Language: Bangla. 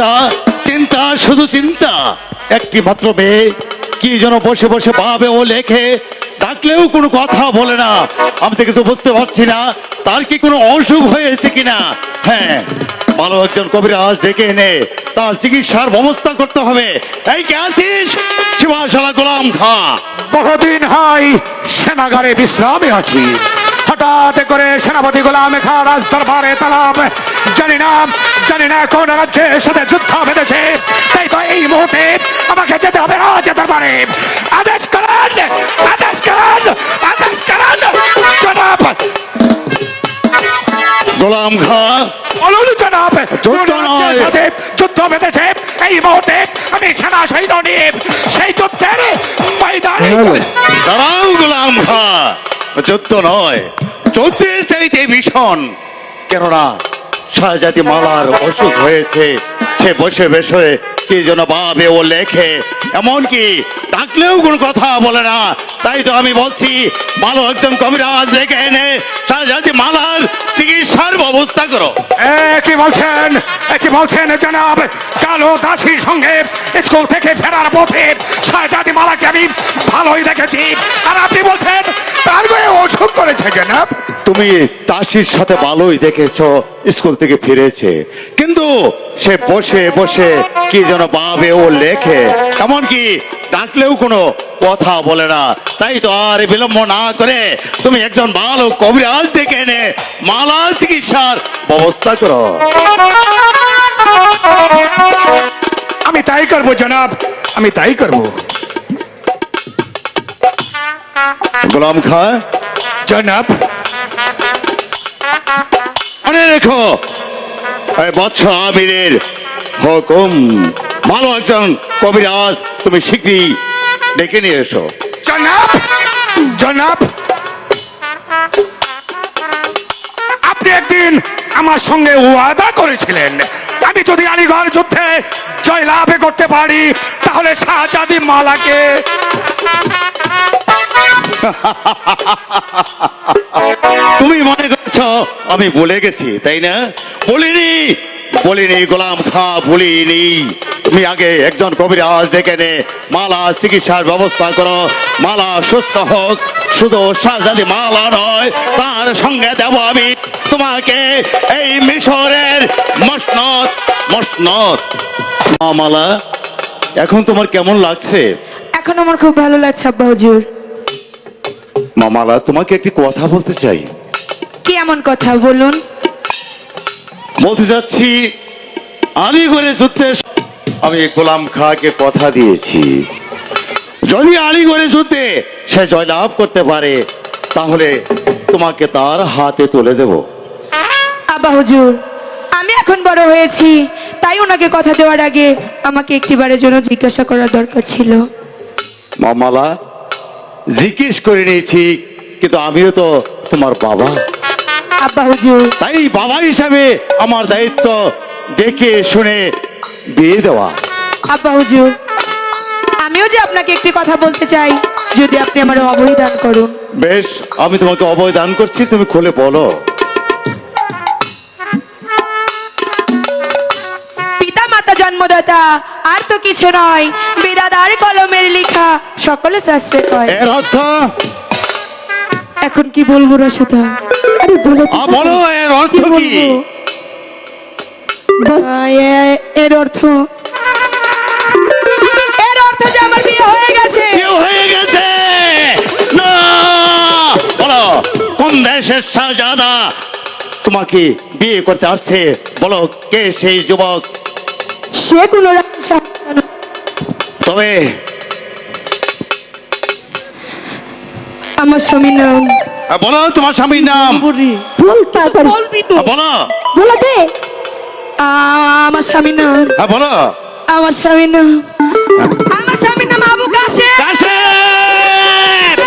চিন্তা চিন্তা শুধু চিন্তা। একটি মাত্র মেয়ে কি যেন বসে বসে ভাবে ও লেখে, ডাকলেও কোনো কথা বলে না। আমি তো কিছু বুঝতে পারছি না তার কি কোনো অসুখ হয়েছে কিনা। হ্যাঁ, ভালো একজন কবিরাজ ডেকে এনে তার চিকিৎসার ব্যবস্থা করতে হবে। এই কে আছিস? শিবাশালা গোলাম খা। বহুদিন হয় সেনাগারে বিশ্রামে আছি, হঠাৎ করে সেনাপতি গোলাম খা রাজ দরবারে তালাব। জানি না কোন রাজ্যের সাথে যুদ্ধ বেঁধেছে, তাই তো এই মুহূর্তে আমাকে যেতে হবে রাজ দরবারে। আদেশ করেন, আদেশ করেন, আদেশ করেন জনাব। গোলাম খা, বলুন জনাব, যুদ্ধ কোন রাজ্যের নয়। সাথে যুদ্ধ বেঁধেছে এই মুহূর্তে আমি সেনা সৈন্য নিয়ে সেই যুদ্ধের ময়দানে দাঁড়াও গোলাম খা, যুদ্ধ নয়, যুদ্ধের চাইতে ভীষণ। কেননা শাহজাদি মালার অসুখ হয়েছে, সে বসে বসে কি যেন ভাবে ও লেখে, এমনকি ডাকলেও কোনো কথা বলে না। তাই তো আমি বলছি ভালো একজন কবিরাজ ডেকে এনে শাহজাদি মালার চিকিৎসার ব্যবস্থা করো। কি বলছেন জনাব? কালো দাসীর সঙ্গে স্কুল থেকে ফেরার পথে শাহজাদি মালাকে আমি ভালোই দেখেছি, আর আপনি বলছেন তার গায়ে অসুখ করেছে জনাব? তুমি দাসীর সাথে ভালোই দেখেছো, স্কুল থেকে ফিরেছে, কিন্তু সে বসে বসে কি যেন ভাবে ও লেখে, এমনকি ডাকলেও কোনো কথা বলে না। তাই তো আর বিলম্ব না করে তুমি একজন ভালো কবিরাজ ডেকে এনে মালা চিকিৎসার ব্যবস্থা করো। আমি তাই করবো জনাব, আমি তাই করবো। গোলাম খা, জনাব মনে রেখো এই বৎস আমিরের হুকুম, ভালো একজন কবিরাজ তুমি শীঘ্রই ডেকে নিয়ে এসো। জনাব আপনি একদিন আমার সঙ্গে ওয়াদা করেছিলেন, আমি যদি আলীগড় যুদ্ধে জয়লাভ করতে পারি তাহলে শাহজাদি মালাকে। তুমি মনে করছো আমি ভুলে গেছি, তাই না? বলিনি গোলাম খা, বলিনি। তুমি আগে একজন কবিরাজ ডেকে নে মালা চিকিৎসার ব্যবস্থা করো, মালা সুস্থ হোক। শুধু শাহজাদি মালা নয়, তার সঙ্গে দেব আমি তোমাকে এই মিশরের মসনদ। মালা, এখন তোমার কেমন লাগছে? এখন আমার খুব ভালো লাগছে আব্বা হুজুর। মামালা, তোমাকে একটি কথা বলতে চাই। কি এমন কথা বলুন? বলতে যাচ্ছি, আলীগড়ের যুদ্ধে আমি গোলাম খাকে কথা দিয়েছি, যদি আলীগড়ের যুদ্ধে সে জয়লাভ করতে পারে তাহলে তোমাকে তার হাতে তুলে দেব। আব্বা হুজুর, আমি এখন বড় হয়েছি, তাই ওনাকে কথা দেওয়ার আগে আমাকে একটিবারের জন্য জিজ্ঞাসা করার দরকার ছিল। মামালা, জিজ্ঞেস করিনি ঠিক, কিন্তু আমিও তো তোমার বাবা। আব্বা হুজুর, তাই বাবা হিসাবে আমার দায়িত্ব দেখে শুনে বিয়ে দেওয়া। আব্বা হুজুর, আমিও যে আপনাকে একটি কথা বলতে চাই, যদি আপনি আমার অবহি দান করুন। বেশ, আমি তোমাকে অভয় দান করছি, তুমি খুলে বলো। পিতা মাতা জন্মদাতা আর তো কিছু নয়, বিধাতার কলমের লেখা সকলে শাস্ত্রে কয়। এর অর্থ এখন কি বলবো রাশেদা? আরে বলো তো। বলো, এর অর্থ কি? এর অর্থ যে আমার বিয়ে হয়ে গেছে। কেউ হয়ে গেছে না? বলো, কোন দেশের শাহজাদা তোমাকে বিয়ে করতে আসছে? বলো, কে সেই যুবক? সে কোন তবে আমার স্বামীর নাম। বলো তোমার স্বামীর নাম। বলবি তো? বলো, বলে দে। আমার স্বামীর নাম। বলো। আমার স্বামীর নাম আবু কাশেম। কাশেম!